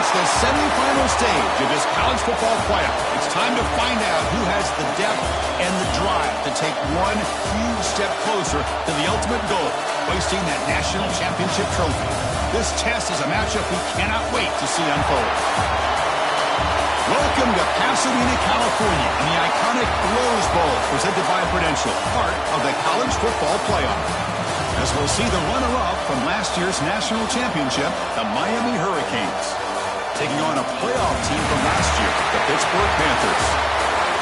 It's the semifinal stage of this college football playoff. It's time to find out who has the depth and the drive to take one huge step closer to the ultimate goal, hoisting that national championship trophy. This test is a matchup we cannot wait to see unfold. Welcome to Pasadena, California, and the iconic Rose Bowl, presented by Prudential, part of the college football playoff. As we'll see the runner-up from last year's national championship, the Miami Hurricanes, taking on a playoff team from last year, the Pittsburgh Panthers.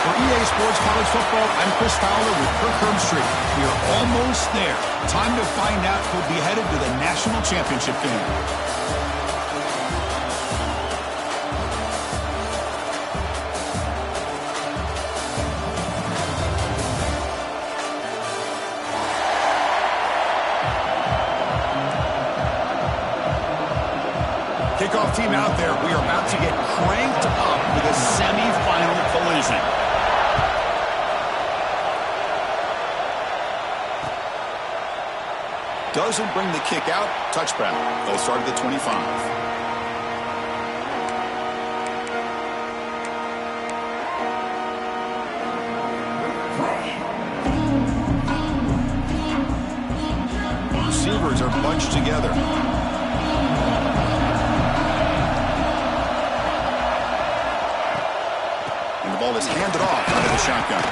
For EA Sports College Football, I'm Chris Fowler with Kirk Herbstreit. We are almost there. Time to find out who'll be headed to the national championship game. Kickoff team out there. We are about to get cranked up with a semifinal collision. Doesn't bring the kick out. Touchback. They'll start at the 25. Receivers are bunched together. The ball is handed off out of the shotgun.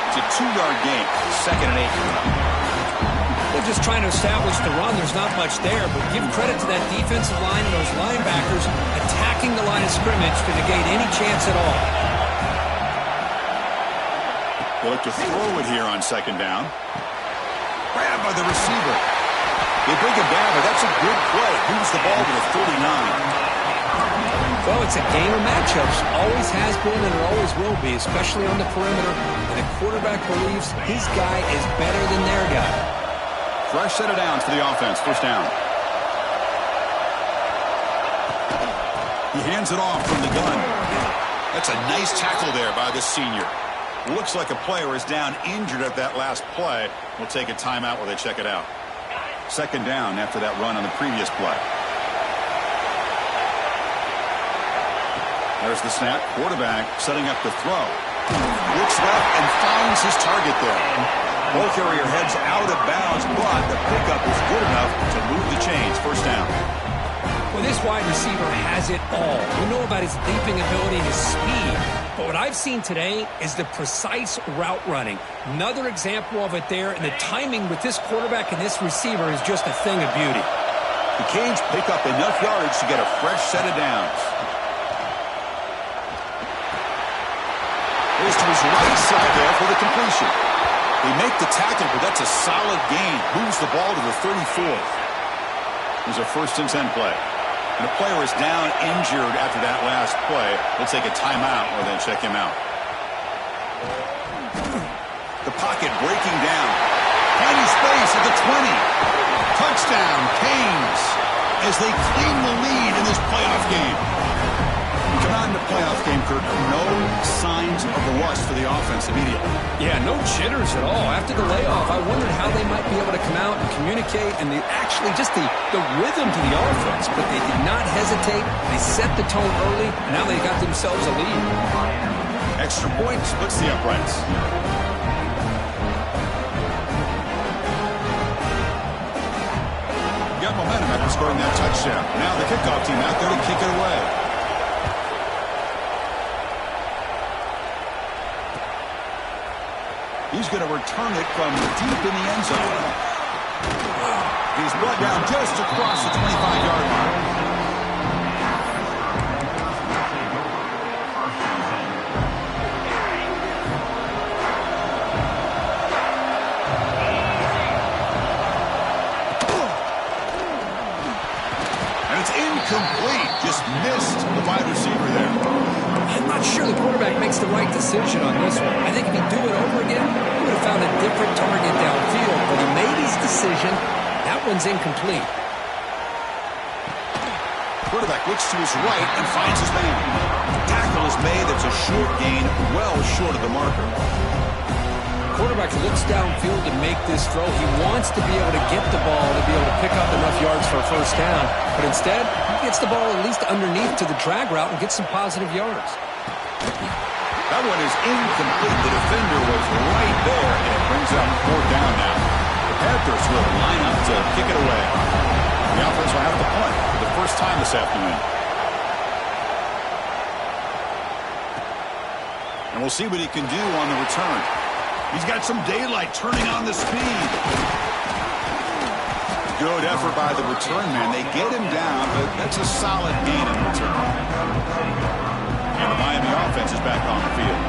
It's a 2-yard gain. 2nd and 8. They're just trying to establish the run. There's not much there, but give credit to that defensive line and those linebackers attacking the line of scrimmage to negate any chance at all. They look to throw it here on 2nd down. Grabbed by the receiver. They bring it down, but that's a good play. Moves the ball to the 39. Well, it's a game of matchups. Always has been and it always will be, especially on the perimeter. And the quarterback believes his guy is better than their guy. Fresh set of downs for the offense. 1st down. He hands it off from the gun. That's a nice tackle there by the senior. Looks like a player is down injured at that last play. We'll take a timeout while they check it out. 2nd down after that run on the previous play. There's the snap. Quarterback setting up the throw. Looks left and finds his target there. Ball carrier heads out of bounds, but the pickup is good enough to move the chains. 1st down. Well, this wide receiver has it all. We know about his leaping ability and his speed, but what I've seen today is the precise route running. Another example of it there, and the timing with this quarterback and this receiver is just a thing of beauty. The Canes pick up enough yards to get a fresh set of downs. Goes to his right side there for the completion. They make the tackle, but that's a solid gain. Moves the ball to the 34th. Here's a 1st and 10 play. And a player is down injured after that last play. We'll take a timeout or then check him out. The pocket breaking down. Tiny space at the 20. Touchdown, Canes, as they claim the lead in this playoff game. Come on to playoff game, Kirk. No signs of a rust for the offense immediately. Yeah, no jitters at all. After the layoff, I wondered how they might be able to come out and communicate and actually just the rhythm to the offense. But they did not hesitate. They set the tone early, and now they got themselves a lead. Extra point splits the uprights. Got momentum after scoring that touchdown. Now the kickoff team out there to kick it away. He's going to return it from deep in the end zone. He's brought down just across the 25-yard line. And it's incomplete. Just missed the wide receiver there. I'm not sure the quarterback makes the right decision on this one. I think if he'd do it over again, he would have found a different target downfield. But he made his decision. That one's incomplete. Quarterback looks to his right and finds his man. Tackle is made. That's a short gain, well short of the marker. quarterback looks downfield to make this throw. He wants to be able to get the ball to be able to pick up enough yards for a first down. But instead, he gets the ball at least underneath to the drag route and gets some positive yards. That one is incomplete. The defender was right there, and it brings up 4th down now. The Panthers will line up to kick it away. The offense will have to punt for the first time this afternoon. And we'll see what he can do on the return. He's got some daylight turning on the speed. Good effort by the return man. They get him down, but that's a solid gain in return. And the Miami offense is back on the field.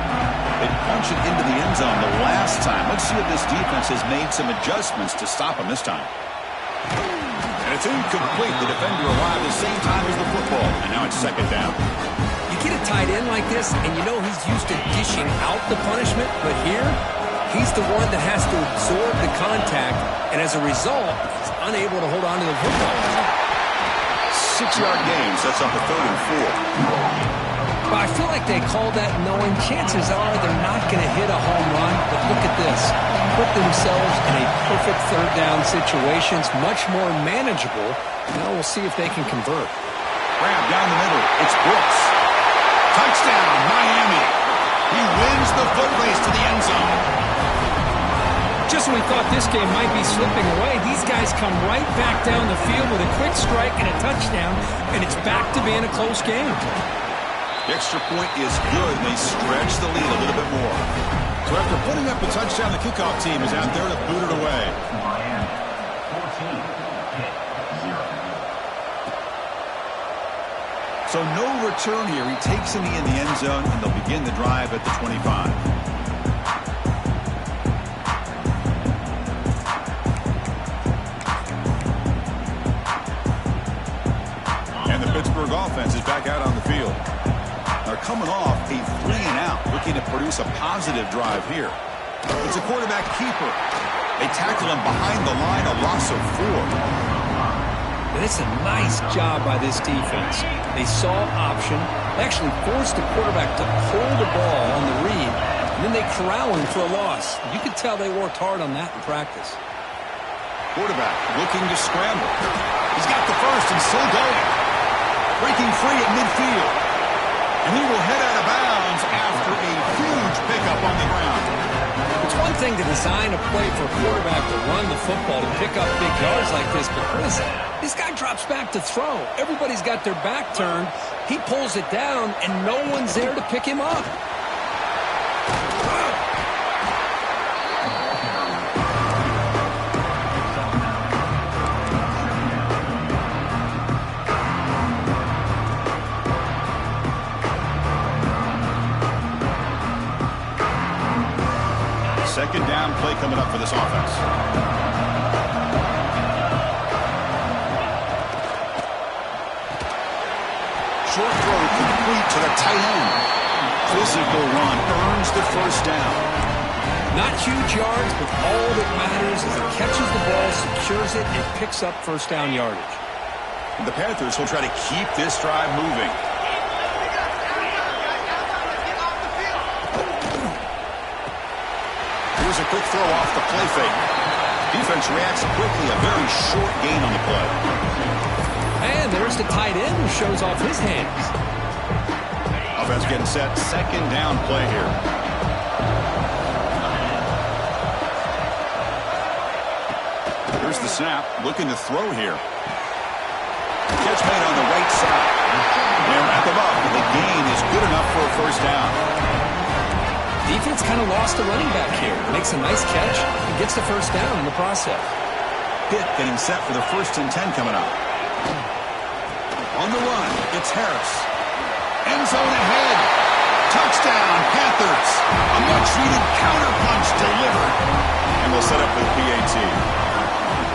They punched it into the end zone the last time. Let's see if this defense has made some adjustments to stop him this time. And it's incomplete. The defender arrived the same time as the football, and now it's 2nd down. You get a tight end like this, and you know he's used to dishing out the punishment, but here, he's the one that has to absorb the contact, and as a result, he's unable to hold on to the football. 6-yard gain sets up a 3rd and 4. But I feel like they call that knowing chances are they're not going to hit a home run, but look at this. Put themselves in a perfect 3rd down situation. It's much more manageable. Now we'll see if they can convert. Grab down the middle. It's Brooks. Touchdown, Miami. He wins the foot race to the end zone. Just when we thought this game might be slipping away, these guys come right back down the field with a quick strike and a touchdown, and it's back to being a close game. The extra point is good, and they stretch the lead a little bit more. So after putting up a touchdown, the kickoff team is out there to boot it away. Miami, 14, hit 0. So no return here. He takes in the end zone, and they'll begin the drive at the 25. And the Pittsburgh offense is back out on the field. They're coming off a 3-and-out, looking to produce a positive drive here. It's a quarterback keeper. They tackle him behind the line, a loss of 4. And it's a nice job by this defense. They saw option. They actually forced the quarterback to hold the ball on the read, and then they corral him for a loss. You could tell they worked hard on that in practice. Quarterback looking to scramble. He's got the first and still going. Breaking free at midfield. And he will head out of bounds after a huge pickup on the ground. It's one thing to design a play for a quarterback to run the football, to pick up big yards like this, but Chris, this guy drops back to throw. Everybody's got their back turned. He pulls it down, and no one's there to pick him up. Second down play coming up for this offense. Short throw complete to the tight end. Physical run earns the first down. Not huge yards, but all that matters is he catches the ball, secures it, and picks up first down yardage. And the Panthers will try to keep this drive moving. Here's a quick throw off the play fake. Defense reacts quickly, a very short gain on the play. And there's the tight end who shows off his hands. Offense getting set, second down play here. Here's the snap, looking to throw here. Catch made on the right side. They wrap him up, and the gain is good enough for a first down. Defense kind of lost the running back here. Makes a nice catch and gets the first down in the process. Pitt getting set for the 1st and 10 coming up. On the run, it's Harris. End zone ahead. Touchdown, Panthers. A much-needed counterpunch delivered. And we'll set up for the PAT.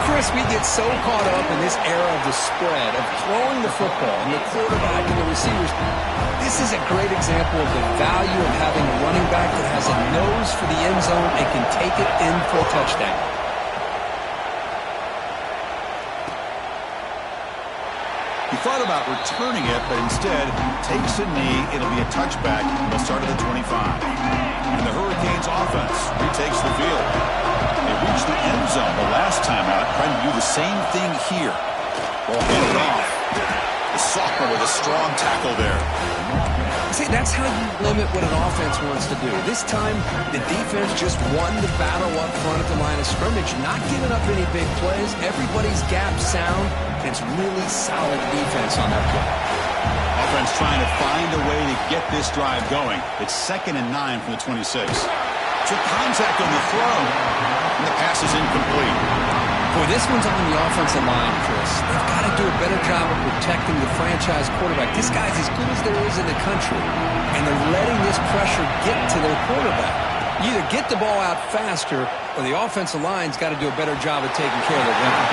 Chris, we get so caught up in this era of the spread, of throwing the football, and the quarterback and the receivers. This is a great example of the value of having a running back that has a nose for the end zone and can take it in for a touchdown. He thought about returning it, but instead takes a knee. It'll be a touchback. They'll start at the 25. And the Hurricanes offense retakes the field. They reached the end zone the last time out, trying to do the same thing here. Ball handed off. The sophomore with a strong tackle there. See, that's how you limit what an offense wants to do. This time, the defense just won the battle up front at the line of scrimmage, not giving up any big plays. Everybody's gap sound, and it's really solid defense on that play. Offense trying to find a way to get this drive going. It's 2nd and 9 from the 26. Took contact on the throw, and the pass is incomplete. Boy, this one's on the offensive line, Chris. They've got to do a better job of protecting the franchise quarterback. This guy's as good as there is in the country, and they're letting this pressure get to their quarterback. You either get the ball out faster, or the offensive line's got to do a better job of taking care of their weapon.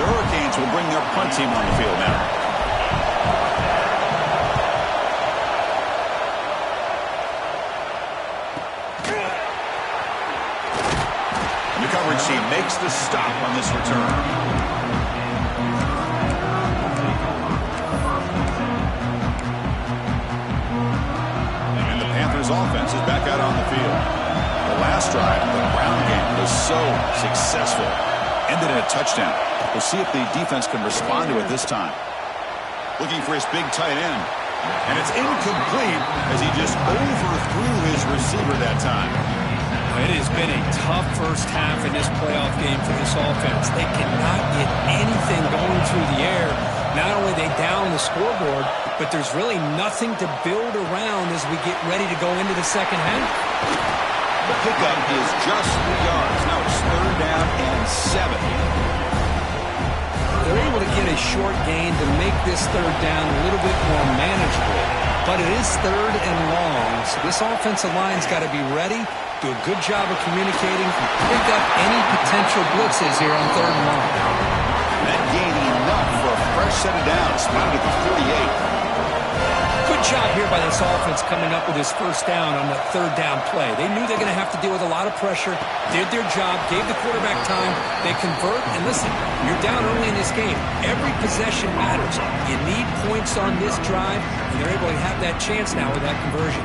The Hurricanes will bring their punt team on the field now. She makes the stop on this return. And the Panthers offense is back out on the field. The last drive, the ground game was so successful. Ended in a touchdown. We'll see if the defense can respond to it this time. Looking for his big tight end. And it's incomplete as he just overthrew his receiver that time. It has been a tough first half in this playoff game for this offense. They cannot get anything going through the air. Not only are they down the scoreboard, but there's really nothing to build around as we get ready to go into the second half. The pickup is just 3 yards. Now it's 3rd down and 7. They're able to get a short gain to make this 3rd down a little bit more manageable. But it is 3rd and long, so this offensive line's got to be ready, do a good job of communicating, pick up any potential blitzes here on 3rd and long. That gain enough for a fresh set of downs, spotted at the 48. Good job here by this offense coming up with his 1st down on that 3rd down play. They knew they're going to have to deal with a lot of pressure, did their job, gave the quarterback time, they convert, and listen, you're down early in this game. Every possession matters. You need points on this drive, and they're able to have that chance now with that conversion.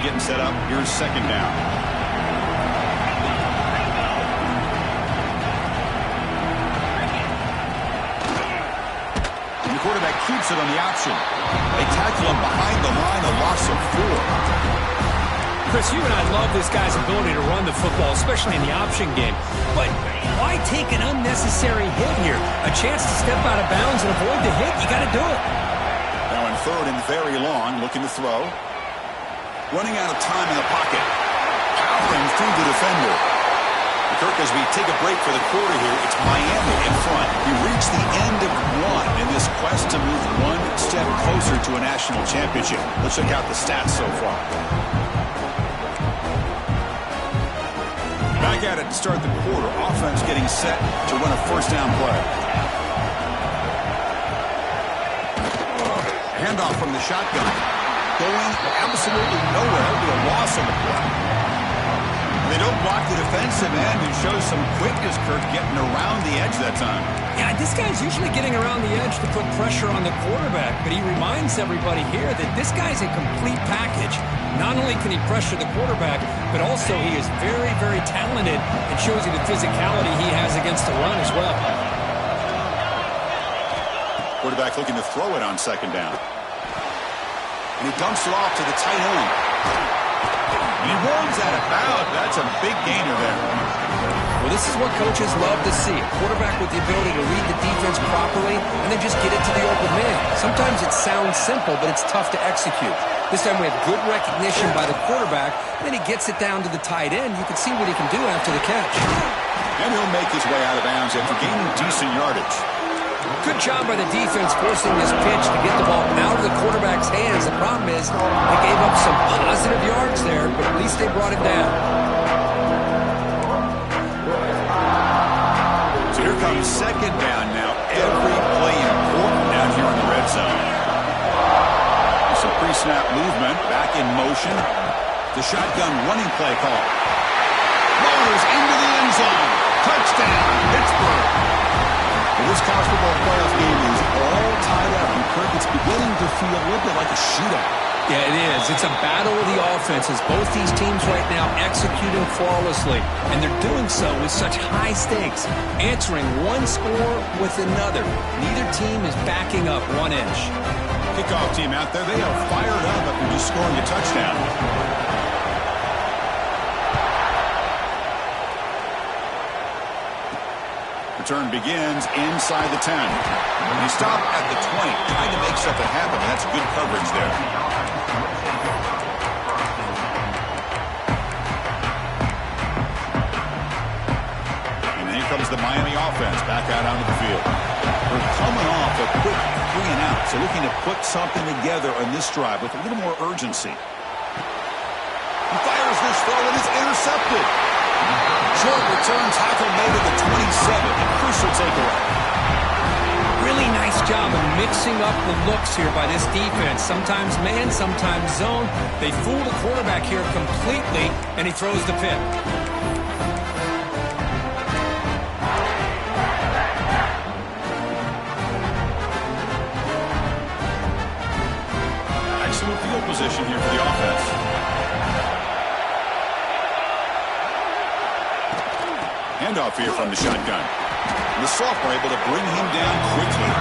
Getting set up. Here's 2nd down. And the quarterback keeps it on the option. They tackle him behind the line, a loss of 4. Chris, you and I love this guy's ability to run the football, especially in the option game. But why take an unnecessary hit here? A chance to step out of bounds and avoid the hit, you got to do it. Now in 3rd and very long, looking to throw. Running out of time in the pocket. Powering through the defender. Kirk, as we take a break for the quarter here, it's Miami in front. We reach the end of 1 in this quest to move 1 step closer to a national championship. Let's check out the stats so far. Back at it to start the quarter. Offense getting set to run a 1st down play. Handoff from the shotgun. Going absolutely nowhere. It'll be a loss on the play. They don't block the defensive end and show some quickness, Kirk, getting around the edge that time. Yeah, this guy's usually getting around the edge to put pressure on the quarterback, but he reminds everybody here that this guy's a complete package. Not only can he pressure the quarterback, but also he is very, very talented and shows you the physicality he has against the run as well. Quarterback looking to throw it on 2nd down. And he dumps it off to the tight end. And he runs out of bounds. That's a big gainer there. Well, this is what coaches love to see. A quarterback with the ability to read the defense properly and then just get it to the open man. Sometimes it sounds simple, but it's tough to execute. This time we have good recognition by the quarterback. Then he gets it down to the tight end. You can see what he can do after the catch. And he'll make his way out of bounds after gaining decent yardage. Good job by the defense forcing this pitch to get the ball out of the quarterback's hands. The problem is they gave up some positive yards there, but at least they brought it down. On second down now, every play important down here in the red zone. Some pre-snap movement, back in motion. The shotgun running play call. Motors into the end zone. Touchdown, Pittsburgh. Well, this college football playoff game is all tied up, and Kirk, it's beginning to feel a little bit like a shootout. Yeah, it is. It's a battle of the offenses. Both these teams right now executing flawlessly, and they're doing so with such high stakes, answering one score with another. Neither team is backing up one inch. Kickoff team out there, they are fired up after just scoring a touchdown. Return begins inside the 10. You stop at the 20, trying to make something happen, and that's good coverage there. And here comes the Miami offense back out onto the field. We're coming off a quick 3-and-out, so looking to put something together on this drive with a little more urgency. He fires this throw, and it's intercepted. Short return tackle made at the 27. A crucial takeaway. Really nice job of mixing up the looks here by this defense. Sometimes man, sometimes zone. They fool the quarterback here completely, and he throws the pick. Excellent field position here for the offense. Handoff here from the shotgun. The sophomore able to bring him down quickly.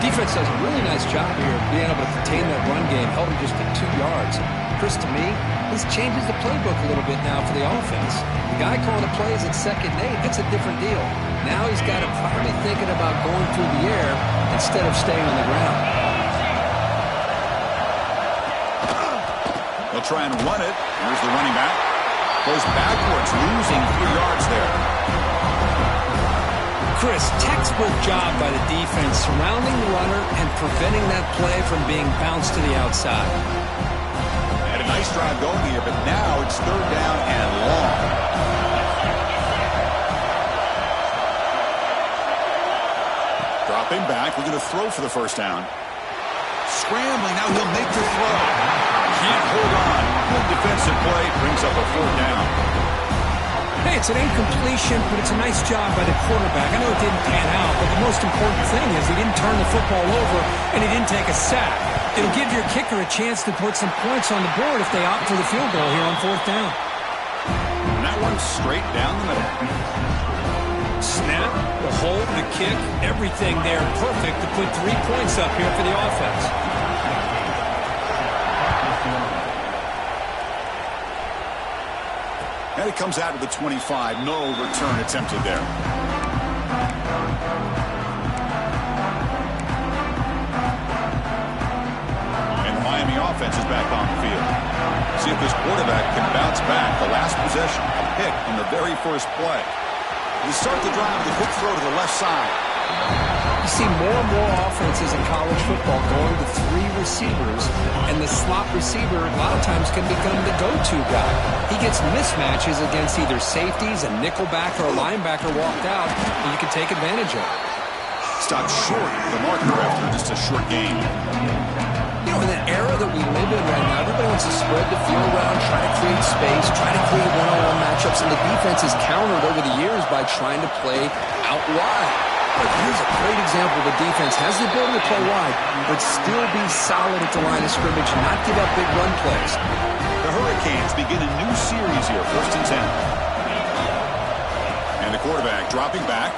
Defense does a really nice job here of being able to contain that run game, held him just to 2 yards. Chris, to me, this changes the playbook a little bit now for the offense. The guy calling the plays at 2nd and 8, that's a different deal. Now he's got to probably thinking about going through the air instead of staying on the ground. They'll try and run it. Here's the running back. Goes backwards, losing 3 yards there. Chris, textbook job by the defense surrounding the runner and preventing that play from being bounced to the outside. Had a nice drive going here, but now it's 3rd down and long. Dropping back, we're going to throw for the 1st down. Scrambling, now he'll make the throw. Can't hold on. Good defensive play, brings up a 4th down. Hey, it's an incompletion, but it's a nice job by the quarterback. I know it didn't pan out, but the most important thing is he didn't turn the football over and he didn't take a sack. It'll give your kicker a chance to put some points on the board if they opt for the field goal here on 4th down. And that one's straight down the middle. Snap, the hold, the kick, everything there perfect to put 3 points up here for the offense. And it comes out to the 25. No return attempted there. And the Miami offense is back on the field. See if this quarterback can bounce back. The last possession, a pick on the very first play. They start the drive with a quick throw to the left side. You see more and more offenses in college football going to 3 receivers, and the slot receiver a lot of times can become the go-to guy. He gets mismatches against either safeties, a nickelback, or a linebacker walked out, and you can take advantage of it. Stopped short of the marker after just a short game. You know, in the era that we live in right now, everybody wants to spread the field around, try to create space, try to create one-on-one matchups, and the defense has countered over the years by trying to play out wide. But here's a great example. The defense has the ability to play wide, but still be solid at the line of scrimmage and not give up big run plays. The Hurricanes begin a new series here, 1st and 10. And the quarterback dropping back.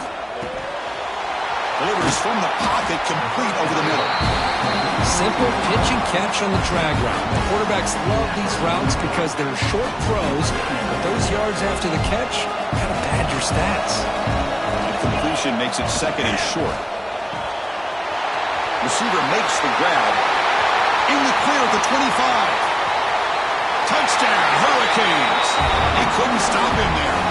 Delivers from the pocket, complete over the middle. Simple pitch and catch on the drag route. The quarterbacks love these routes because they're short throws, but those yards after the catch kind of pad your stats. Completion makes it 2nd and short. Receiver makes the grab. In the clear at the 25. Touchdown, Hurricanes. He couldn't stop him there.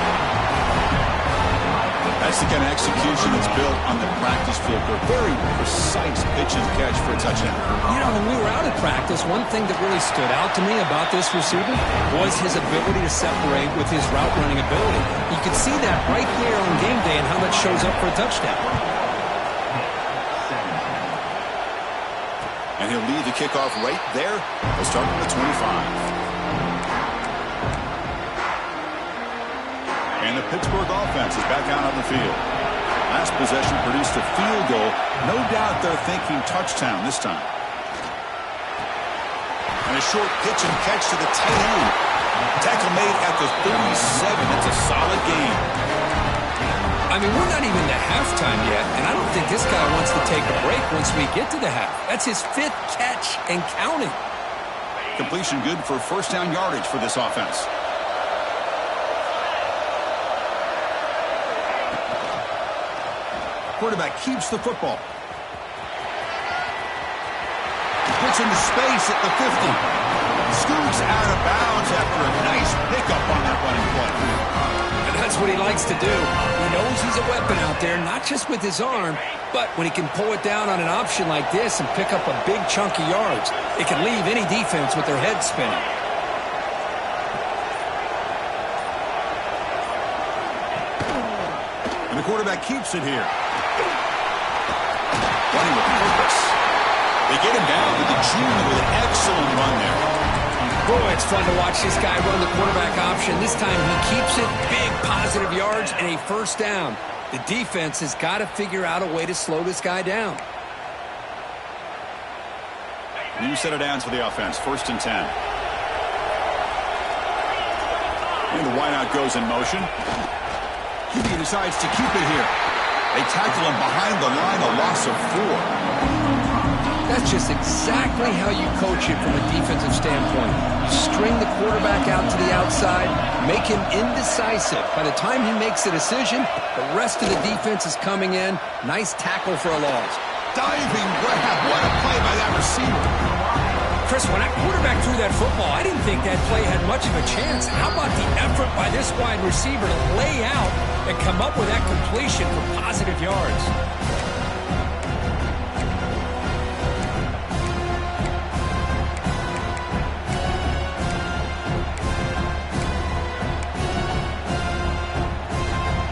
That's the kind of execution that's built on the practice field. A very precise pitch and catch for a touchdown. You know, when we were out at practice, one thing that really stood out to me about this receiver was his ability to separate with his route running ability. You could see that right there on game day and how that shows up for a touchdown. And he'll lead the kickoff right there. They'll start from the 25. And the Pittsburgh offense is back out on the field. Last possession produced a field goal. No doubt they're thinking touchdown this time. And a short pitch and catch to the tight end. Tackle made at the 37. It's a solid game. I mean, we're not even to halftime yet, and I don't think this guy wants to take a break once we get to the half. That's his 5th catch and counting. Completion good for first down yardage for this offense. Quarterback keeps the football. Puts into space at the 50. Scoots out of bounds after a nice pickup on that running play. And that's what he likes to do. He knows he's a weapon out there, not just with his arm, but when he can pull it down on an option like this and pick up a big chunk of yards, it can leave any defense with their head spinning. And the quarterback keeps it here. Running with purpose. They get him down to the junior with an excellent run there. Boy, it's fun to watch this guy run the quarterback option. This time he keeps it, big positive yards, and a first down. The defense has got to figure out a way to slow this guy down. New set of downs for the offense. 1st and 10. And the wideout goes in motion. QB decides to keep it here. They tackle him behind the line, a loss of 4. That's just exactly how you coach it from a defensive standpoint. You string the quarterback out to the outside, make him indecisive. By the time he makes a decision, the rest of the defense is coming in. Nice tackle for a loss. Diving grab. What a play by that receiver. Chris, when that quarterback threw that football, I didn't think that play had much of a chance. How about the effort by this wide receiver to lay out and come up with that completion for positive yards?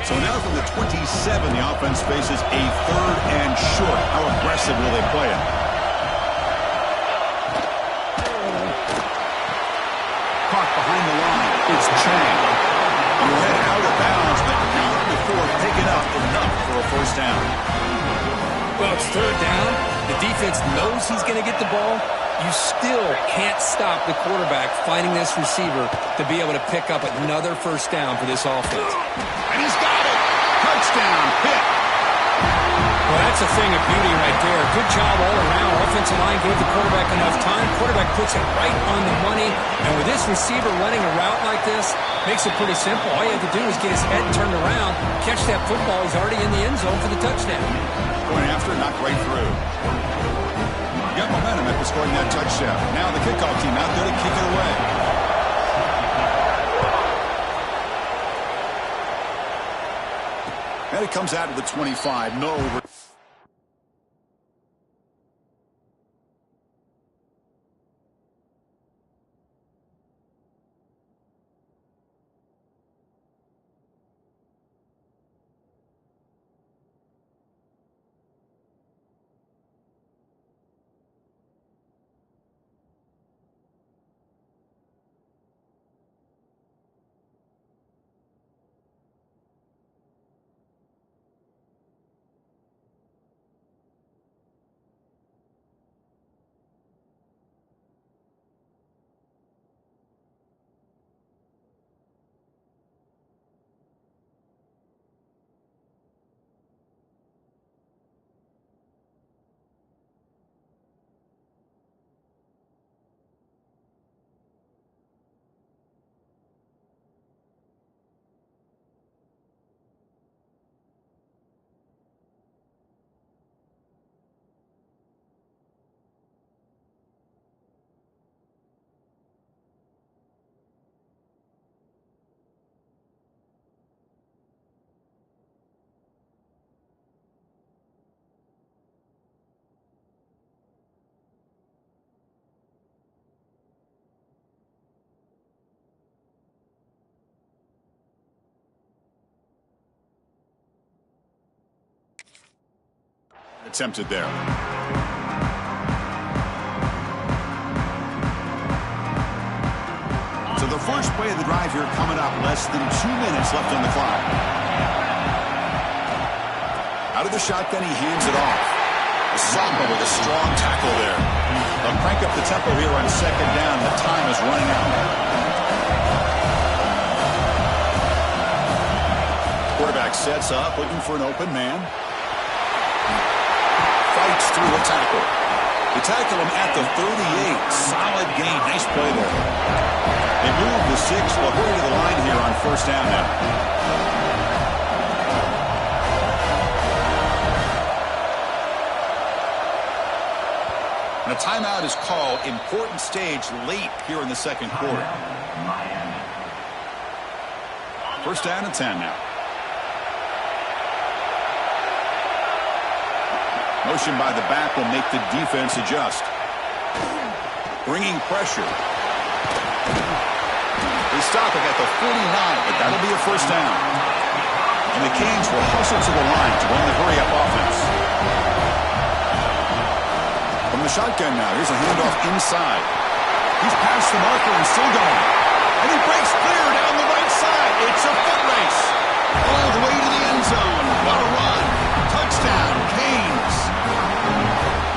So now from the 27, the offense faces a 3rd and short. How aggressive will they play it? Caught behind the line. It's Chang. He went out of bounds, but not before picking up enough for a first down. Well, it's 3rd down. The defense knows he's going to get the ball. You still can't stop the quarterback finding this receiver to be able to pick up another first down for this offense. And he's got it. Touchdown, Pitt. Well, that's a thing of beauty right there. Good job all around. Offensive line gave the quarterback enough time. Quarterback puts it right on the money. And with this receiver running a route like this, makes it pretty simple. All you have to do is get his head turned around, catch that football. He's already in the end zone for the touchdown. Going after, knocked right through. Got momentum after scoring that touchdown. Now the kickoff team out there to kick it away. And it comes out of the 25. No. attempted there. So the first play of the drive here coming up. Less than 2 minutes left on the clock. Out of the shotgun, he hands it off. Osama with a strong tackle there. They'll crank up the tempo here on second down. The time is running out. Quarterback sets up, looking for an open man. Fights through a tackle. They tackle him at the 38. Solid gain. Nice play there. They move the 6. They'll hurry to the line here on first down now. And a timeout is called. Important stage late here in the second quarter. First down and 10 now. Motion by the back will make the defense adjust. Bringing pressure. They stop it at the 49, but that'll be a first down. And the Canes will hustle to the line to run the hurry-up offense. From the shotgun now, here's a handoff inside. He's past the marker and still going. And he breaks clear down the right side. It's a foot race. All the way to the end zone. What a run. Touchdown, Canes.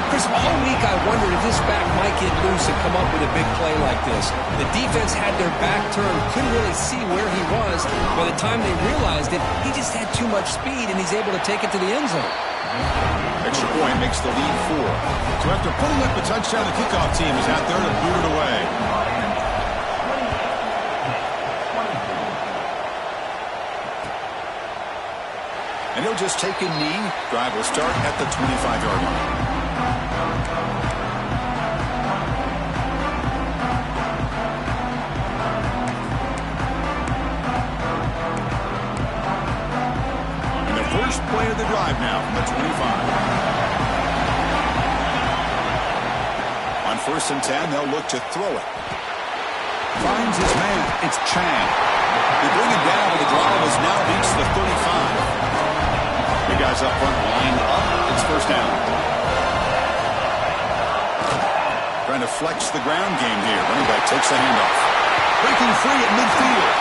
Chris, all week I wondered if this back might get loose and come up with a big play like this. The defense had their back turned, couldn't really see where he was. By the time they realized it, he just had too much speed, and he's able to take it to the end zone. Extra point makes the lead 4. So after putting up the touchdown, the kickoff team is out there to boot it away. And he'll just take a knee. Drive will start at the 25-yard line. First play of the drive now from the 25. On first and 10, they'll look to throw it. Finds his man. It's Chang. They bring him down, but the drive has now reached the 35. The guys up front lined up. It's first down. Trying to flex the ground game here. Running back takes the handoff. Breaking free at midfield.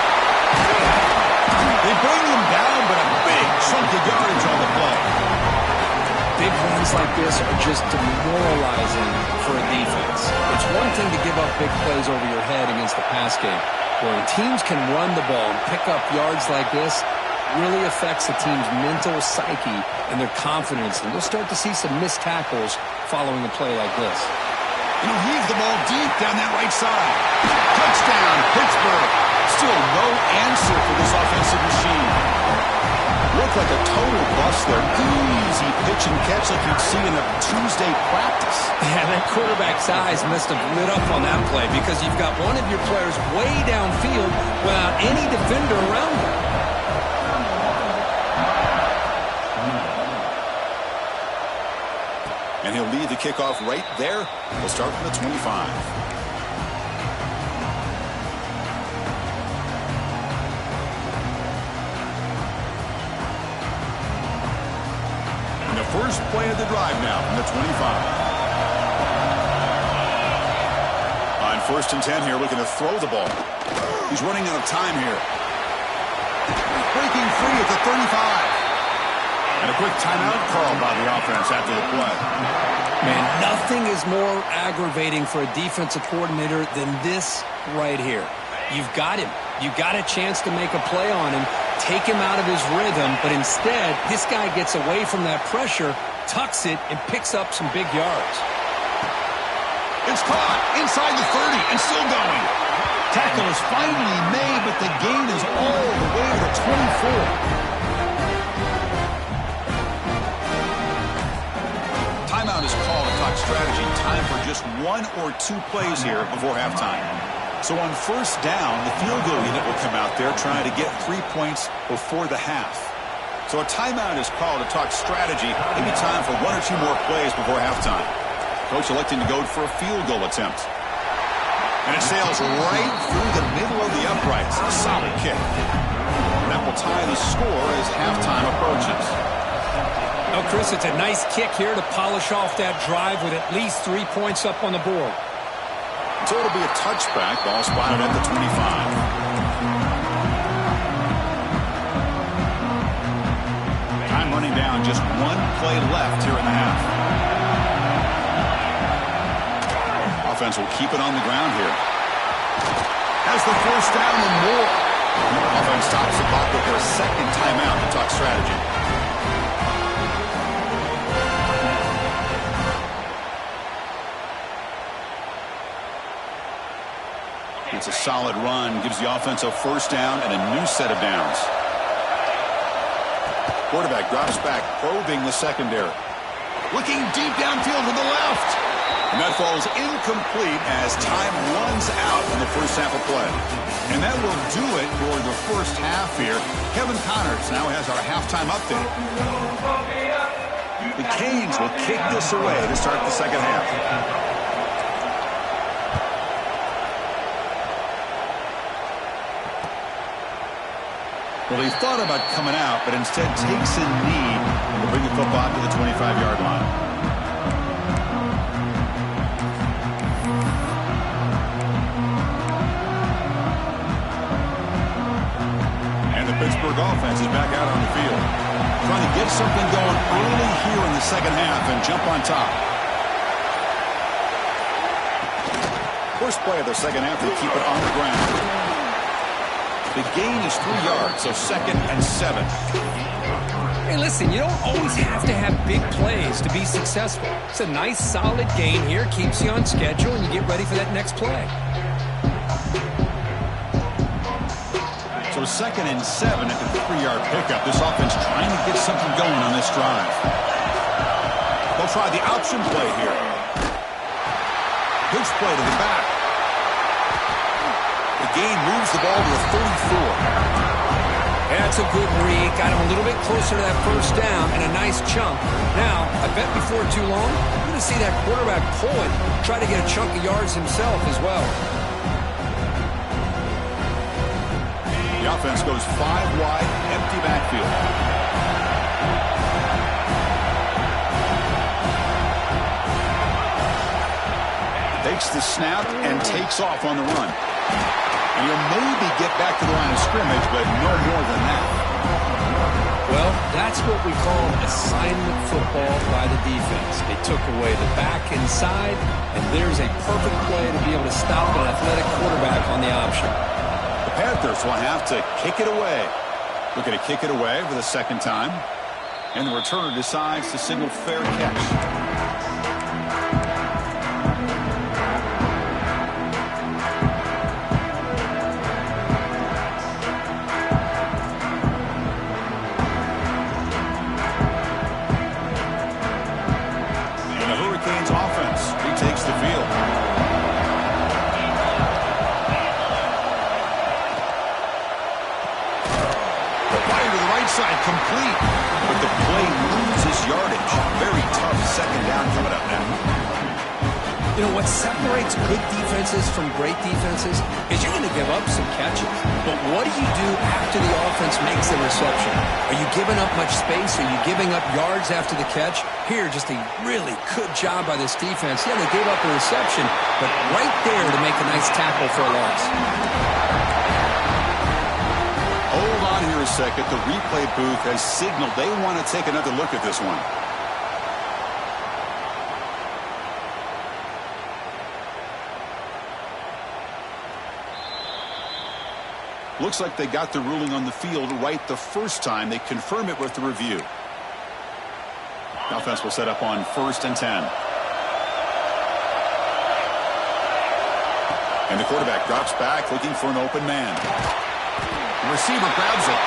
They bring him down, but a big chunk of yardage on the play. Big runs like this are just demoralizing for a defense. It's one thing to give up big plays over your head against the pass game. But when teams can run the ball and pick up yards like this, really affects the team's mental psyche and their confidence. And you'll start to see some missed tackles following a play like this. And he'll heave the ball deep down that right side. Touchdown, Pittsburgh. Still no answer for this offensive machine. Looked like a total bust there. Easy pitch and catch like you'd see in a Tuesday practice. Yeah, that quarterback's eyes must have lit up on that play because you've got one of your players way downfield without any defender around him. And he'll lead the kickoff right there. We'll start from the 25. First play of the drive now from the 25. On first and 10 here, looking to throw the ball. He's running out of time here. Breaking free at the 35. And a quick timeout called by the offense after the play. Man, nothing is more aggravating for a defensive coordinator than this right here. You've got him. You've got a chance to make a play on him, take him out of his rhythm, but instead, this guy gets away from that pressure, tucks it, and picks up some big yards. It's caught inside the 30 and still going. Tackle is finally made, but the gain is all the way to the 24. Timeout is called to talk strategy. Time for just 1 or 2 plays here before halftime. So on first down, the field goal unit will come out there trying to get 3 points before the half. So a timeout is called to talk strategy. Maybe time for 1 or 2 more plays before halftime. Coach electing to go for a field goal attempt. And it sails right through the middle of the uprights. A solid kick. And that will tie the score as halftime approaches. Well, Chris, it's a nice kick here to polish off that drive with at least 3 points up on the board. So it'll be a touchback. Ball spotted at the 25. Time running down. Just one play left here in the half. Offense will keep it on the ground here. Has the first down and more. Offense stops the clock with their second timeout to talk strategy. It's a solid run. Gives the offense a first down and a new set of downs. Quarterback drops back, probing the secondary. Looking deep downfield to the left. And that falls incomplete as time runs out in the first half of play. And that will do it for the first half here. Kevin Connors now has our halftime update. The Canes will kick this away to start the second half. Well, he thought about coming out, but instead takes a knee and will bring the football to the 25-yard line. And the Pittsburgh offense is back out on the field. Trying to get something going early here in the second half and jump on top. First play of the second half, they keep it on the ground. The gain is 3 yards, so 2nd and 7. Hey, listen, you don't always have to have big plays to be successful. It's a nice, solid gain here. Keeps you on schedule, and you get ready for that next play. So 2nd and 7 at the 3-yard pickup. This offense trying to get something going on this drive. They'll try the option play here. Pitch play to the back. The gain moves the ball to the 34. That's a good read. Got him a little bit closer to that first down and a nice chunk. Now, I bet before too long, you're going to see that quarterback pull it, try to get a chunk of yards himself as well. The offense goes 5 wide, empty backfield. Takes the snap and takes off on the run. And he'll maybe get back to the line of scrimmage, but no more than that. Well, that's what we call assignment football by the defense. They took away the back inside, and there's a perfect play to be able to stop an athletic quarterback on the option. The Panthers will have to kick it away. Looking to kick it away for the second time. And the returner decides to signal fair catch. Complete, but the play loses yardage. Very tough second down coming up now. You know, what separates good defenses from great defenses is you're going to give up some catches. But what do you do after the offense makes the reception? Are you giving up much space? Are you giving up yards after the catch? Here, just a really good job by this defense. Yeah, they gave up a reception, but right there to make a nice tackle for a loss. Hold on here a second. The replay booth has signaled they want to take another look at this one. Looks like they got the ruling on the field right the first time. They confirm it with the review. The offense will set up on 1st and 10. And the quarterback drops back looking for an open man. The receiver grabs it.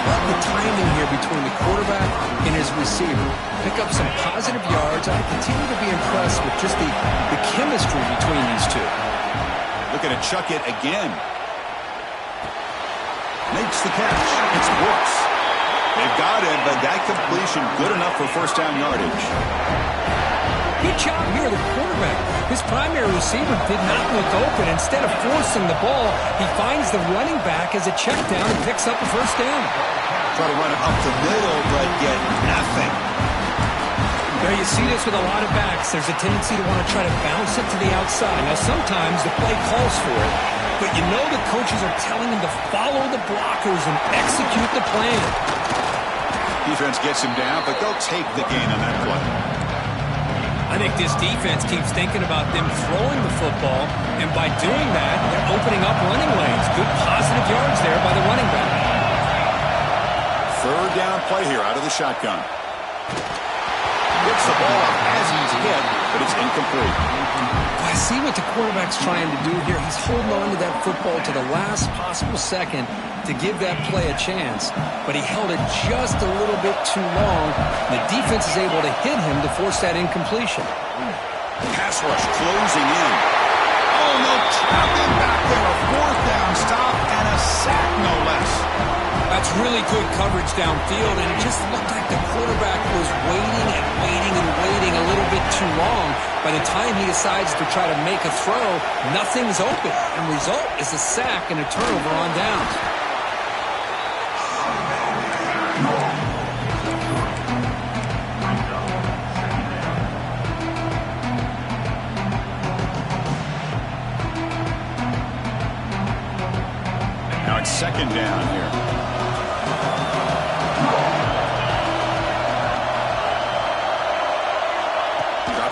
Love the timing here between the quarterback and his receiver. Pick up some positive yards. I continue to be impressed with just the chemistry between these two. Looking to chuck it again. Makes the catch. It's Brooks. They've got it, but that completion good enough for first down yardage. Good job here, the quarterback. His primary receiver did not look open. Instead of forcing the ball, he finds the running back as a check down and picks up a first down. Try to run it up the middle, but get nothing. Now, you see this with a lot of backs. There's a tendency to want to try to bounce it to the outside. Now, sometimes the play calls for it, but you know the coaches are telling him to follow the blockers and execute the plan. Defense gets him down, but they'll take the gain on that play. I think this defense keeps thinking about them throwing the football, and by doing that, they're opening up running lanes. Good positive yards there by the running back. Third down play here out of the shotgun. Gets the ball up as he's hit, but it's incomplete. I see what the quarterback's trying to do here. He's holding on to that football to the last possible second to give that play a chance, but he held it just a little bit too long. The defense is able to hit him to force that incompletion. Pass rush closing in. Oh, no, trapping back there. A fourth down stop and a sack, no less. That's really good coverage downfield, and it just looked like the quarterback was waiting and waiting and waiting a little bit too long. By the time he decides to try to make a throw, nothing's open, and the result is a sack and a turnover on downs. Now it's second down here.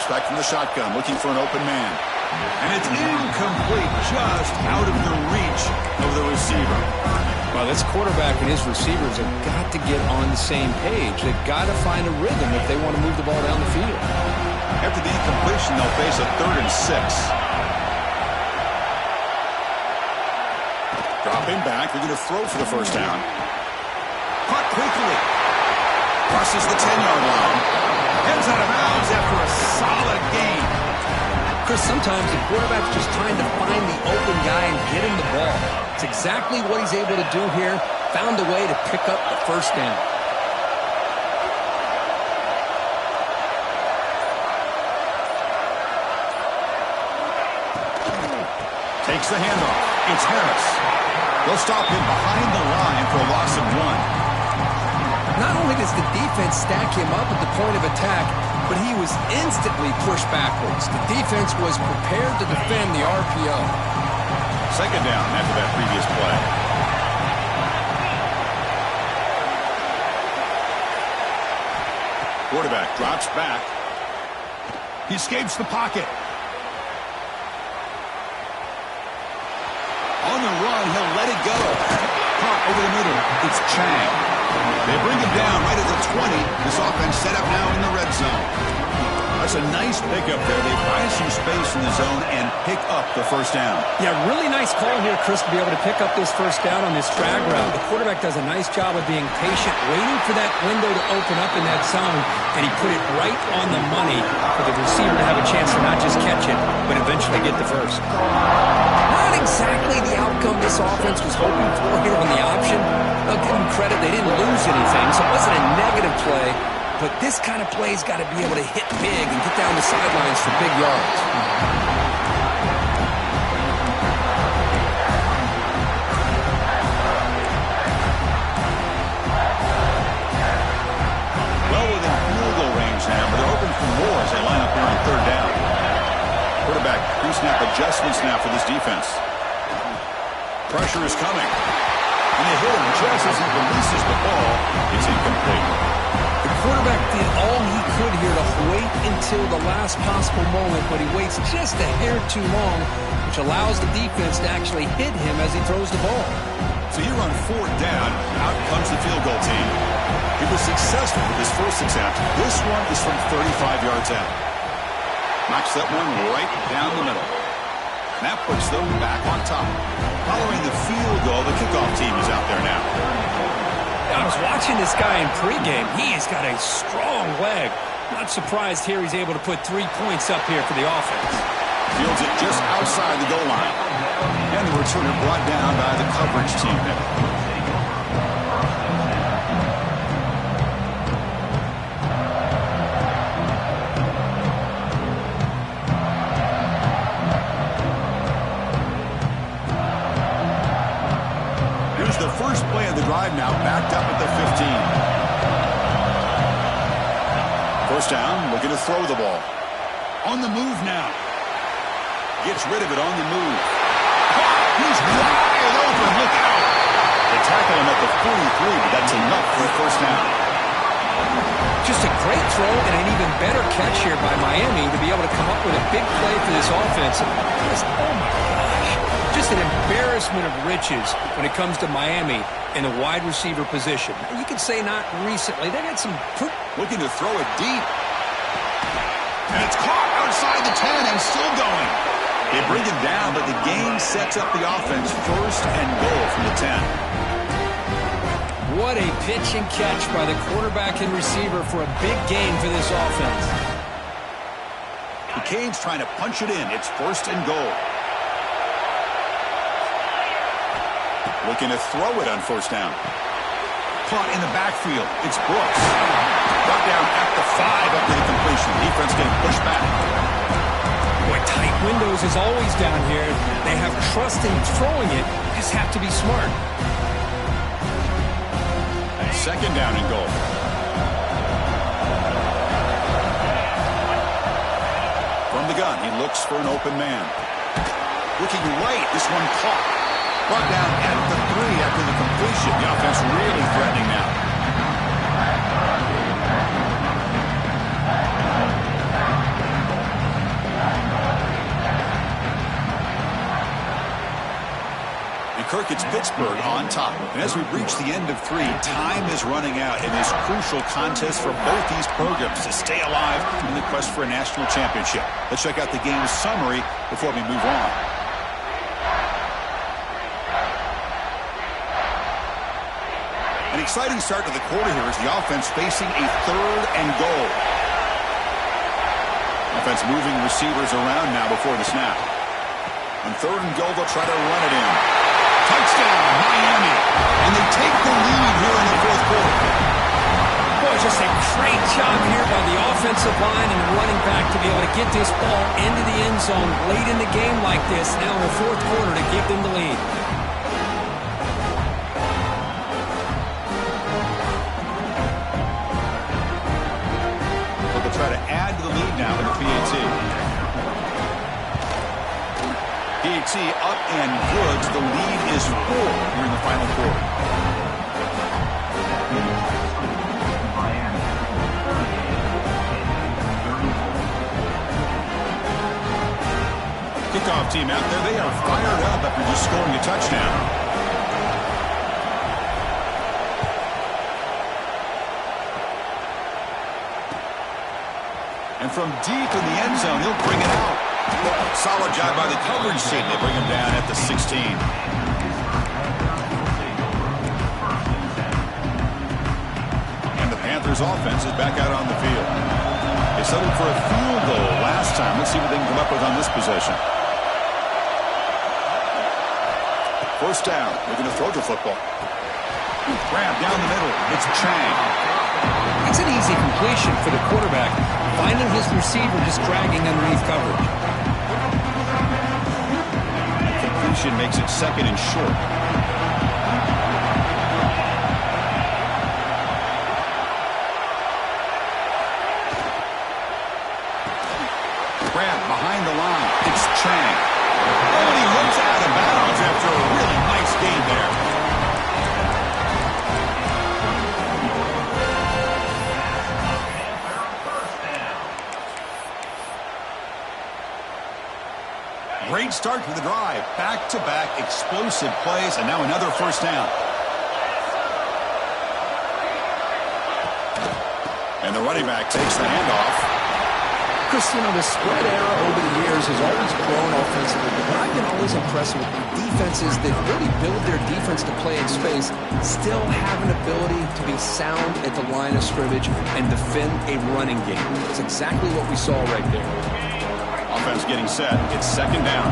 Back from the shotgun, looking for an open man. And it's incomplete, just out of the reach of the receiver. Well, this quarterback and his receivers have got to get on the same page. They've got to find a rhythm if they want to move the ball down the field. After the incompletion, they'll face a 3rd and 6. Dropping back, they're going to throw for the first down. Caught quickly. Crosses the 10-yard line. Heads out of bounds after a solid gain. Chris, sometimes the quarterback's just trying to find the open guy and get him the ball. It's exactly what he's able to do here. Found a way to pick up the first down. Takes the handoff. It's Harris. They'll stop him behind the line for a loss of 1. Not only does the defense stack him up at the point of attack, but he was instantly pushed backwards. The defense was prepared to defend the RPO. Second down after that previous play. Quarterback drops back. He escapes the pocket. On the run, he'll let it go. Caught over the middle. It's Chang. They bring him down right at the 20. This offense set up now in the red zone. That's a nice pickup there. They find some space in the zone and pick up the first down. Yeah, really nice call here, Chris, to be able to pick up this first down on this drag route. The quarterback does a nice job of being patient, waiting for that window to open up in that zone, and he put it right on the money for the receiver to have a chance to not just catch it, but eventually get the first. Not exactly the outcome this offense was hoping for here on the option. I'll give them credit, they didn't lose anything, so it wasn't a negative play. But this kind of play's got to be able to hit big and get down the sidelines for big yards. Well within field goal range now, but they're hoping for more as they line up here on third down. Quarterback pre-snap adjustments now for this defense. Pressure is coming. And they hit him just as he releases the ball. It's incomplete. The quarterback did all he could here to wait until the last possible moment, but he waits just a hair too long, which allows the defense to actually hit him as he throws the ball. So here on fourth down, out comes the field goal team. He was successful with his first attempt. This one is from 35 yards out. Knocks that one right down the middle. And that puts them back on top. Following the field goal, the kickoff team is out there now. I was watching this guy in pregame. He has got a strong leg. Not surprised here he's able to put 3 points up here for the offense. Fields it just outside the goal line. And the returner brought down by the coverage team there. The first play of the drive now backed up at the 15. First down, looking to throw the ball. On the move now. Gets rid of it on the move. He's wide open. Look out. They tackle him at the 43, but that's enough for a first down. Just a great throw and an even better catch here by Miami to be able to come up with a big play for this offense. Oh, my gosh. Just an embarrassment of riches when it comes to Miami in the wide receiver position. You could say not recently. They had some... Looking to throw it deep. And it's caught outside the 10 and still going. They bring it down, but the game sets up the offense first and goal from the 10. What a pitch and catch by the quarterback and receiver for a big game for this offense. The Canes trying to punch it in. It's first and goal. Looking to throw it on first down. Caught in the backfield. It's Brooks. Brought down at the 5 after the completion. Defense getting pushed back. Boy, tight windows is always down here. They have trust in throwing it. Just have to be smart. And second down and goal. From the gun, he looks for an open man. Looking right, this one caught. Brought down at the 3 after the completion. The offense really threatening now. And Kirk, it's Pittsburgh on top. And as we reach the end of 3, time is running out in this crucial contest for both these programs to stay alive in the quest for a national championship. Let's check out the game's summary before we move on. An exciting start to the quarter here as the offense facing a third and goal. Offense moving receivers around now before the snap. On third and goal, they'll try to run it in. Touchdown, Miami. And they take the lead here in the fourth quarter. Boy, just a great job here by the offensive line and the running back to be able to get this ball into the end zone late in the game like this, now in the fourth quarter, to give them the lead. Try to add to the lead now in the PAT. PAT up and good. The lead is 4 here in the final quarter. Kickoff team out there. They are fired up after just scoring a touchdown. And from deep in the end zone, he'll bring it out. Solid job by the coverage team. They bring him down at the 16. And the Panthers offense is back out on the field. They settled for a field goal last time. Let's see what they can come up with on this possession. First down. They're going to throw the football. Grab down the middle. It's Chang. It's an easy completion for the quarterback, finding his receiver just dragging underneath coverage. Completion makes it second and short. Grab behind the line. It's Chang. Oh, and he runs out of bounds after a really nice game there. Great start to the drive. Back-to-back explosive plays, and now another first down. And the running back takes the handoff. Chris, you know, the spread era over the years has always grown offensively, but what I've been always impressed with defenses that really build their defense to play in space still have an ability to be sound at the line of scrimmage and defend a running game. That's exactly what we saw right there. Offense getting set. It's second down.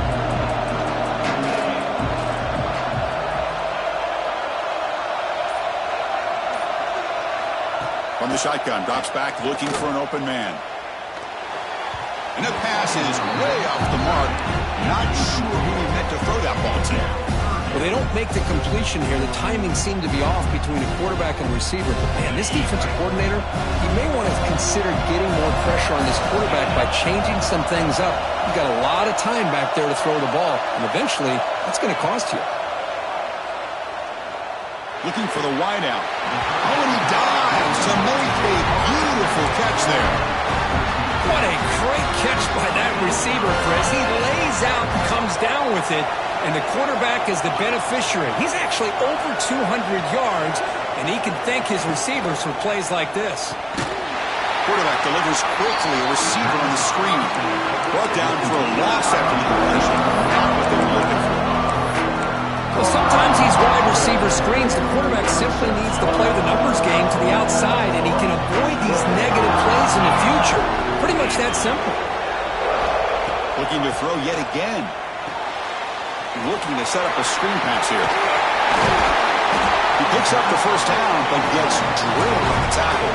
From the shotgun, drops back looking for an open man. And the pass is way off the mark. Not sure who he meant to throw that ball to. Well, they don't make the completion here. The timing seemed to be off between the quarterback and the receiver. But, man, this defensive coordinator, he may want to consider getting more pressure on this quarterback by changing some things up. You've got a lot of time back there to throw the ball, and eventually that's going to cost you. Looking for the wideout. Oh, and he dives to make a beautiful catch there. What a great catch by that receiver, Chris. He lays out and comes down with it, and the quarterback is the beneficiary. He's actually over 200 yards, and he can thank his receivers for plays like this. Quarterback delivers quickly, a receiver on the screen. Brought down for a loss after the completion. Not what they were looking for. Well, sometimes these wide receiver screens, the quarterback simply needs to play the numbers game to the outside, and he can avoid these negative plays in the future. Pretty much that simple. Looking to throw yet again. Looking to set up a screen pass here. He picks up the first down, but gets drilled on the tackle.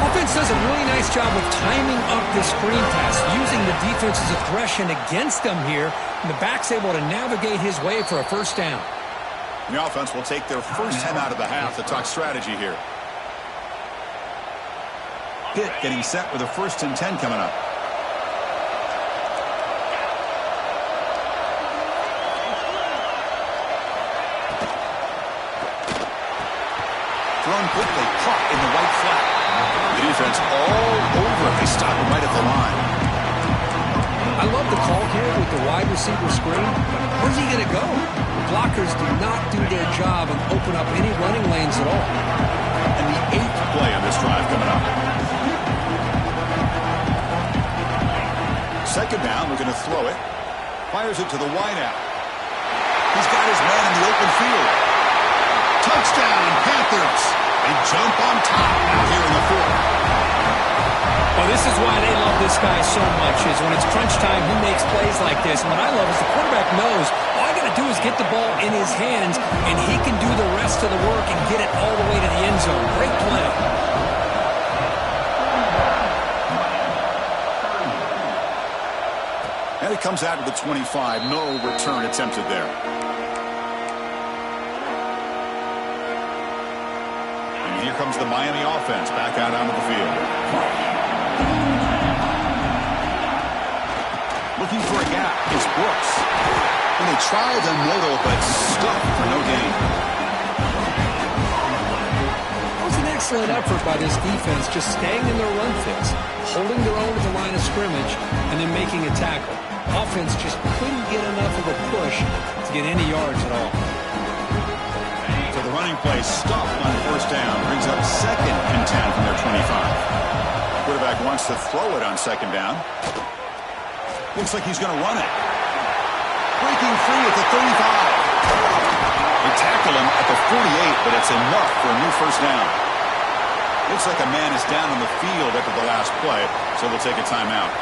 Offense does a really nice job of timing up the screen pass, using the defense's aggression against them here, and the back's able to navigate his way for a first down. The offense will take their first time out of the half to talk strategy here. Pitt getting set with a 1st and 10 coming up. Thrown quickly, caught in the right flat. The defense all over it. They stop him right at the line. I love the call here with the wide receiver screen, but where's he going to go? The blockers do not do their job and open up any running lanes at all. And the 8th play on this drive coming up. Second down, we're going to throw it. Fires it to the wideout. He's got his man in the open field. Touchdown, Panthers. They jump on top out here in the 4th. Well, this is why they love this guy so much, is when it's crunch time, he makes plays like this. And what I love is the quarterback knows all I got to do is get the ball in his hands, and he can do the rest of the work and get it all the way to the end zone. Great play. And it comes out to the 25. No return attempted there. And here comes the Miami offense back out onto the field. Looking for a gap is Brooks. And they tried to middle, but stuck for no gain. That was an excellent effort by this defense, just staying in their run fits, holding their own at the line of scrimmage, and then making a tackle. Offense just couldn't get enough of a push to get any yards at all. So the running play stopped on 1st down, brings up 2nd and 10 from their 25. Quarterback wants to throw it on 2nd down. Looks like he's going to run it. Breaking free at the 35. They tackle him at the 48, but it's enough for a new 1st down. Looks like a man is down on the field after the last play, so they'll take a timeout.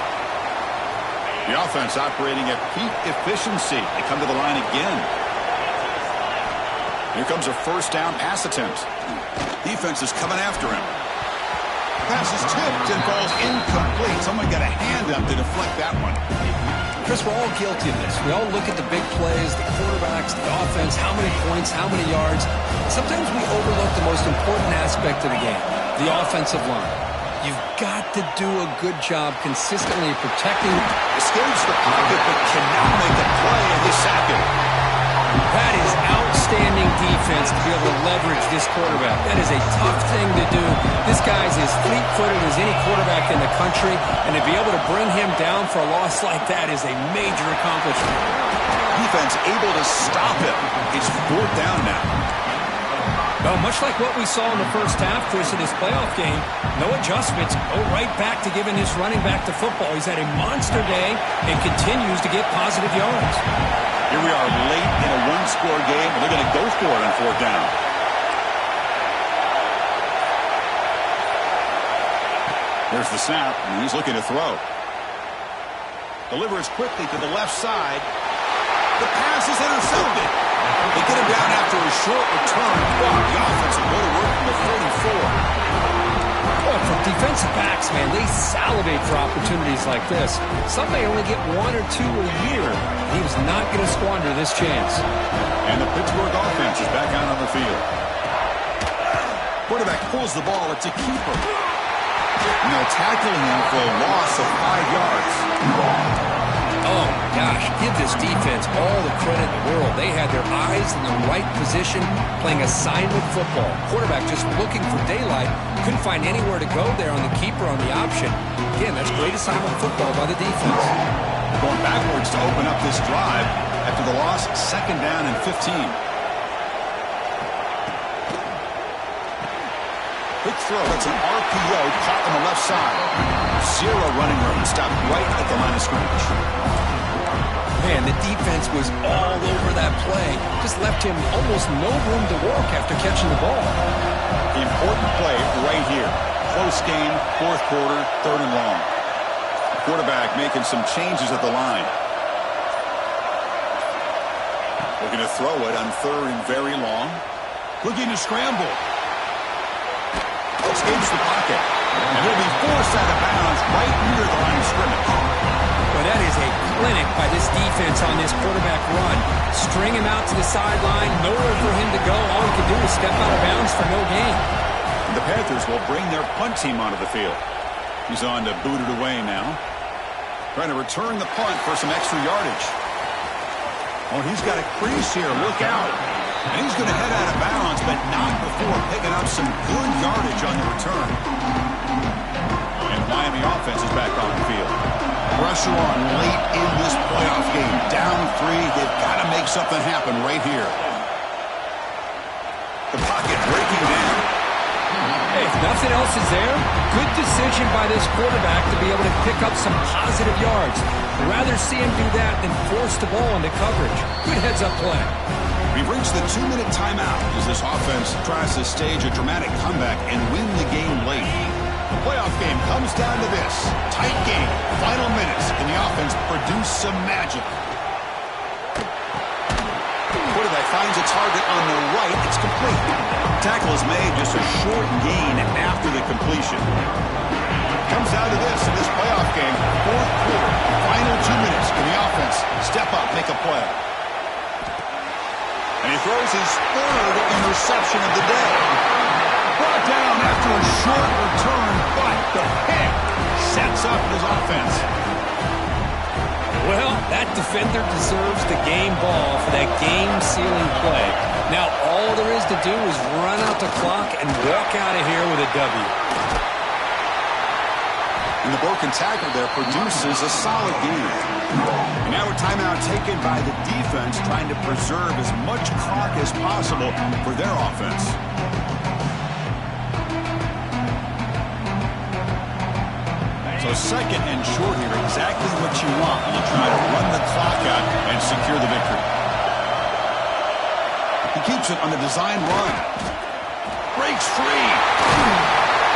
The offense operating at peak efficiency. They come to the line again. Here comes a 1st down pass attempt. Defense is coming after him. Pass is tipped and falls incomplete. Someone got a hand up to deflect that one. Chris, we're all guilty of this. We all look at the big plays, the quarterbacks, the offense, how many points, how many yards. Sometimes we overlook the most important aspect of the game, the offensive line. You've got to do a good job consistently protecting. Escapes the pocket, but cannot make a play, and they sack him. That is outstanding defense to be able to leverage this quarterback. That is a tough thing to do. This guy's as fleet-footed as any quarterback in the country, and to be able to bring him down for a loss like that is a major accomplishment. Defense able to stop him. It's 4th down now. Well, much like what we saw in the first half, Chris, of this playoff game, no adjustments, go right back to giving this running back the football. He's had a monster day and continues to get positive yards. Here we are late in a one-score game, and they're going to go for it on 4th down. There's the snap, and he's looking to throw. Delivers quickly to the left side. The pass is intercepted. They get him down after a short return, but the offense will go to work from the 44. Well, for defensive backs, man, they salivate for opportunities like this. Some may only get 1 or 2 a year. He was not going to squander this chance. And the Pittsburgh offense is back out on the field. Quarterback pulls the ball. It's a keeper. And they'll tackle him for a loss of 5 yards. Oh, my gosh, give this defense all the credit in the world. They had their eyes in the right position, playing assignment football. Quarterback just looking for daylight. Couldn't find anywhere to go there on the keeper on the option. Again, that's great assignment football by the defense. Going backwards to open up this drive after the loss, 2nd down and 15. Quick throw. That's an RPO caught on the left side. 0 running room. Stopped right at the line of scrimmage. Man, the defense was all over that play. Just left him almost no room to walk after catching the ball. The important play right here. Close game, 4th quarter, 3rd and long. Quarterback making some changes at the line. Looking to throw it on 3rd and very long. Looking to scramble. Escapes the pocket. And he'll be forced out of bounds right near the line of scrimmage. Well, that is a clinic by this defense on this quarterback run. String him out to the sideline, nowhere for him to go. All he can do is step out of bounds for no gain. And the Panthers will bring their punt team onto the field. He's on to boot it away now. Trying to return the punt for some extra yardage. Oh, he's got a crease here. Look out. And he's going to head out of bounds, but not before picking up some good yardage on the return. And Miami offense is back on the field. Pressure on late in this playoff game. Down 3. They've got to make something happen right here. The pocket breaking down. Hey, if nothing else is there, good decision by this quarterback to be able to pick up some positive yards. I'd rather see him do that than force the ball into coverage. Good heads-up play. We've reached the 2-minute timeout as this offense tries to stage a dramatic comeback and win the game late. The playoff game comes down to this. Tight game, final minutes, and the offense produce some magic. Quarterback finds a target on the right. It's complete. Tackle is made, just a short gain after the completion. Comes down to this in this playoff game. 4th quarter, final 2 minutes. Can the offense step up, make a play? And he throws his 3rd interception of the day. Brought down after a short return, but the pick sets up his offense. Well, that defender deserves the game ball for that game-sealing play. Now all there is to do is run out the clock and walk out of here with a W. And the broken tackle there produces a solid game. And now a timeout taken by the defense, trying to preserve as much clock as possible for their offense. So 2nd and short here, exactly what you want when you try to run the clock out and secure the victory. He keeps it on the design run. Breaks free.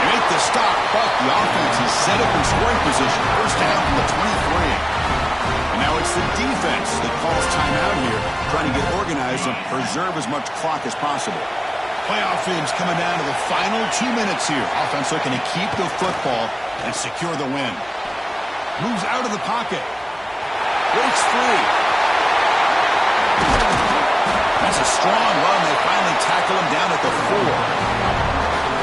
They make the stop, but the offense is set up in scoring position. 1st down from the 23. And now it's the defense that calls timeout here, trying to get organized and preserve as much clock as possible. Playoff games coming down to the final 2 minutes here. Offense looking to keep the football and secure the win. Moves out of the pocket. Breaks free. That's a strong run. They finally tackle him down at the 4.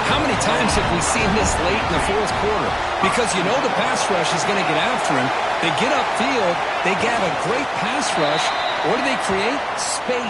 How many times have we seen this late in the 4th quarter? Because you know the pass rush is going to get after him. They get upfield, they get a great pass rush. What do they create? Space.